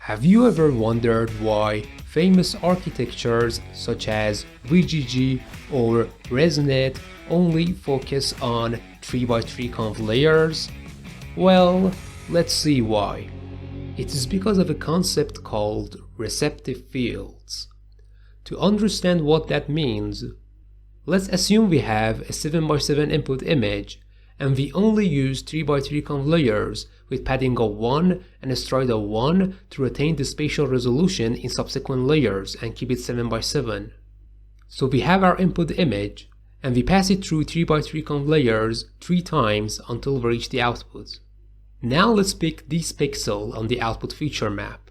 Have you ever wondered why famous architectures such as VGG or ResNet only focus on 3x3 conv layers? Well, let's see why. It is because of a concept called receptive fields. To understand what that means, let's assume we have a 7x7 input image and we only use 3x3 conv layers with padding of 1 and a stride of 1 to retain the spatial resolution in subsequent layers and keep it 7x7. So we have our input image and we pass it through 3x3 conv layers 3 times until we reach the output. Now let's pick this pixel on the output feature map.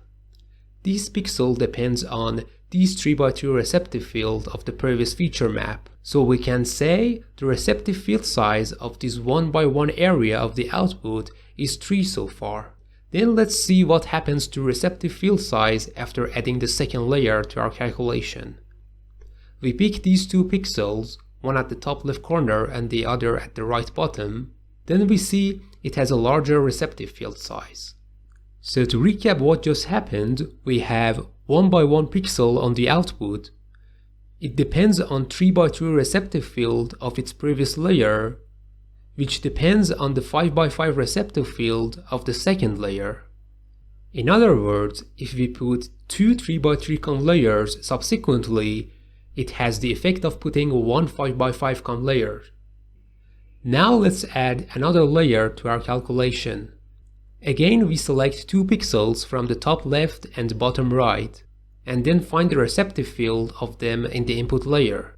This pixel depends on this 3x2 receptive field of the previous feature map. So we can say the receptive field size of this 1x1 area of the output is 3 so far. Then let's see what happens to receptive field size after adding the second layer to our calculation. We pick these two pixels, one at the top left corner and the other at the right bottom. Then we see it has a larger receptive field size. So to recap what just happened, we have 1x1 pixel on the output. It depends on 3x2 receptive field of its previous layer, which depends on the 5x5 receptive field of the second layer. In other words, if we put two 3x3 conv layers subsequently, it has the effect of putting one 5x5 conv layer. Now let's add another layer to our calculation. Again, we select two pixels from the top left and bottom right, and then find the receptive field of them in the input layer.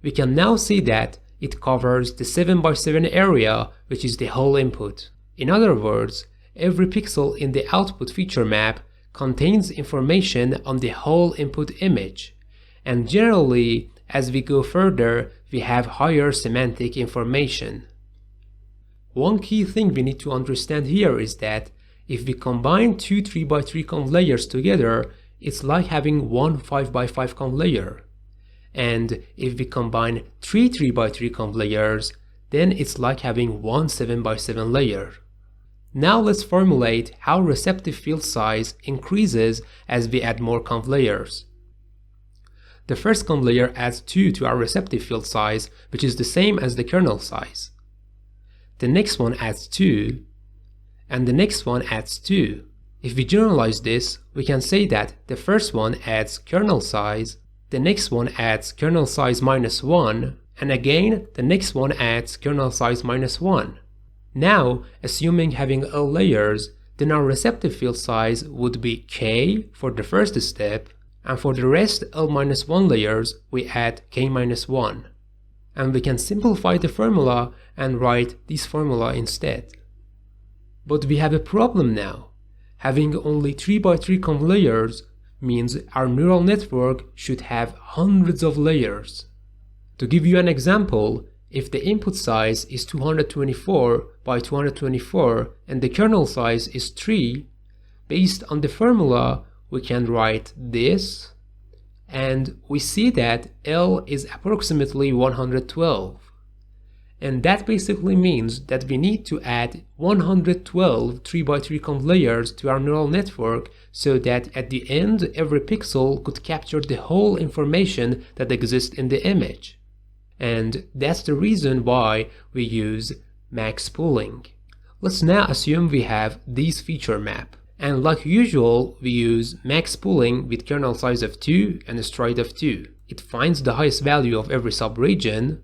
We can now see that it covers the 7x7 area, which is the whole input. In other words, every pixel in the output feature map contains information on the whole input image, and generally, as we go further, we have higher semantic information. One key thing we need to understand here is that if we combine two 3x3 conv layers together, it's like having one 5x5 conv layer. And if we combine three 3x3 conv layers, then it's like having one 7x7 layer. Now let's formulate how receptive field size increases as we add more conv layers. The first conv layer adds 2 to our receptive field size, which is the same as the kernel size. The next one adds 2, and the next one adds 2. If we generalize this, we can say that the first one adds kernel size, the next one adds kernel size minus 1, and again the next one adds kernel size minus 1. Now, assuming having L layers, then our receptive field size would be k for the first step, and for the rest L-1 layers we add k-1. And we can simplify the formula and write this formula instead. But we have a problem now. Having only 3x3 conv layers means our neural network should have hundreds of layers. To give you an example, if the input size is 224 by 224 and the kernel size is 3, based on the formula we can write this, and we see that L is approximately 112. And that basically means that we need to add 112 3x3 conv layers to our neural network so that at the end every pixel could capture the whole information that exists in the image. And that's the reason why we use max pooling. Let's now assume we have this feature map. And like usual, we use max pooling with kernel size of 2 and a stride of 2. It finds the highest value of every subregion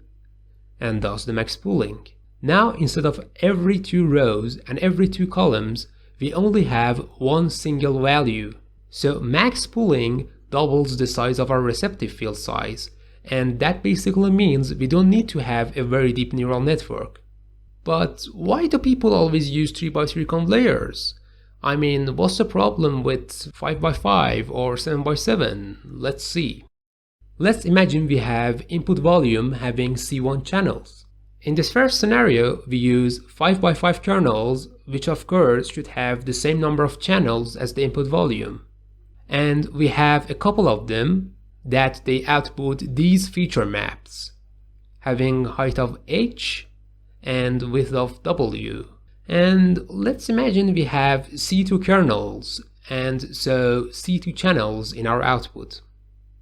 and does the max pooling. Now, instead of every 2 rows and every 2 columns, we only have one single value. So max pooling doubles the size of our receptive field size, and that basically means we don't need to have a very deep neural network. But why do people always use 3x3 conv layers? I mean, what's the problem with 5x5 or 7x7? Let's see. Let's imagine we have input volume having C1 channels. In this first scenario, we use 5x5 kernels, which of course should have the same number of channels as the input volume. And we have a couple of them that they output these feature maps, having height of h and width of w. And let's imagine we have C2 kernels and so C2 channels in our output.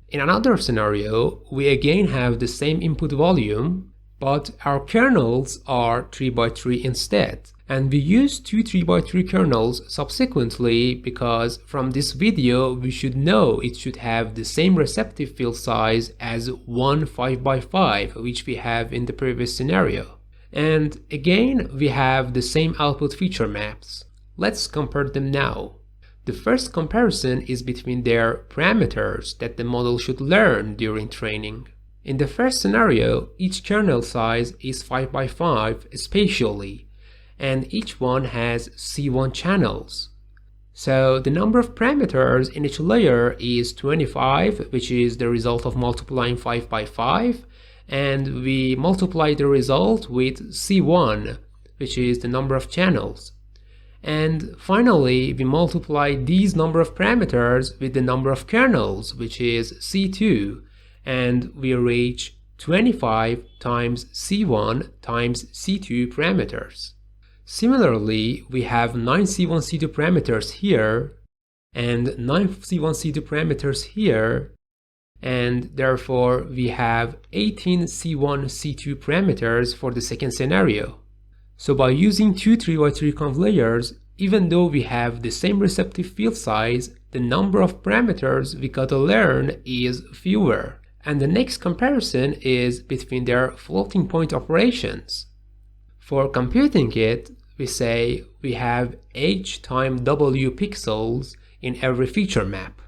In another scenario, we again have the same input volume, but our kernels are 3x3 instead. And we use two 3x3 kernels subsequently because from this video we should know it should have the same receptive field size as one 5x5 which we have in the previous scenario. And again we have the same output feature maps. Let's compare them now. The first comparison is between their parameters that the model should learn during training. In the first scenario, each kernel size is 5x5 spatially, and each one has C1 channels. So the number of parameters in each layer is 25, which is the result of multiplying 5x5, and we multiply the result with C1, which is the number of channels. And finally, we multiply these number of parameters with the number of kernels, which is C2, and we reach 25 times C1 times C2 parameters. Similarly, we have 9 C1 C2 parameters here and 9 C1 C2 parameters here, and therefore we have 18 C1 C2 parameters for the second scenario. So by using two 3x3 conv layers, even though we have the same receptive field size, the number of parameters we gotta learn is fewer. And the next comparison is between their floating point operations. For computing it, we say we have h times w pixels in every feature map.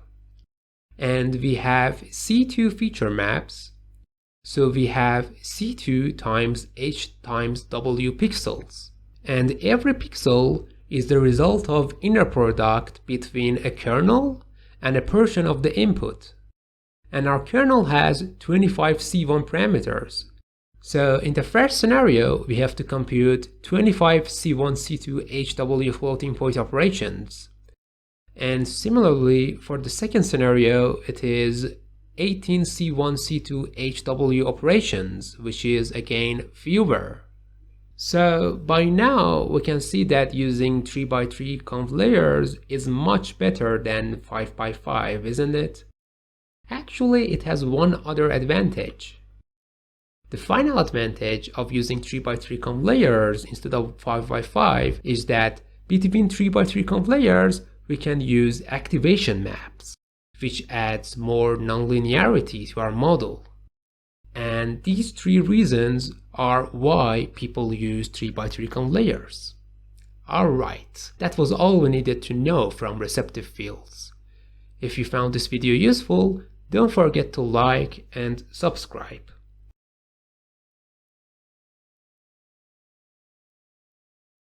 And we have C2 feature maps, so we have C2 times h times w pixels. And every pixel is the result of inner product between a kernel and a portion of the input. And our kernel has 25 C1 parameters. So in the first scenario, we have to compute 25 C1 C2 HW floating point operations. And similarly, for the second scenario, it is 18 C1 C2 HW operations, which is again fewer. So by now, we can see that using 3x3 conv layers is much better than 5x5, isn't it? Actually, it has one other advantage. The final advantage of using 3x3 conv layers instead of 5x5 is that between 3x3 conv layers, we can use activation maps, which adds more nonlinearity to our model. And these three reasons are why people use 3x3 conv layers. Alright, that was all we needed to know from Receptive Fields. If you found this video useful, don't forget to like and subscribe.